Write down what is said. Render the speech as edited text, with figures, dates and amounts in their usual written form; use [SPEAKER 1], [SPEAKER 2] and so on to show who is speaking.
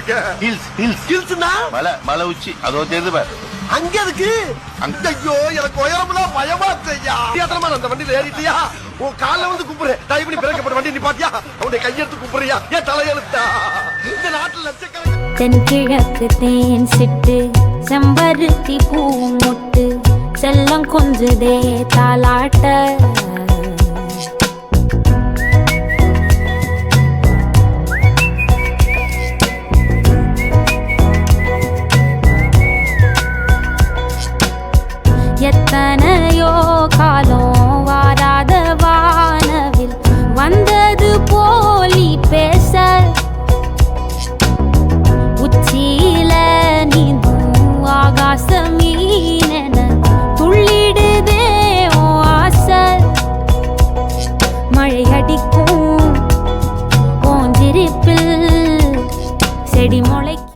[SPEAKER 1] இருக்க?
[SPEAKER 2] Hills hills
[SPEAKER 1] ஹில்ஸ்னா
[SPEAKER 2] மலை உச்சி அதோ தெரியுது பாரு.
[SPEAKER 1] அங்க இருக்கு. ஐயோ எனக்கு உயரம்னா பயமா செய்யா. எத்தனை அந்த வண்டியில ஏறிட்டியா? உன் காலில் வந்து குப்புறேன். தயவு பண்ணி பிறக்கப்பட்ட வண்டி நீ பாத்தியா? அவனுடைய கையெடுத்து குப்புறியா? ஏன் தலையெழுத்தா? இந்த நாட்டுல லட்சக்கணக்கான
[SPEAKER 3] தென்கிழக்கு தேன் சிட்டு செம்பருத்தி பூ முட்டு செல்லம் கொஞ்சுதே தாலாட்ட எத்தனையோ காலம் வாராத வானவில் வந்தது போலி பேச உச்சியில நீந்தும் ஆகாச மீனென துள்ளிடுதே ஓ ஆசை மழை அடிக்கும் ஓஞ்சிருப்பில் செடி முளை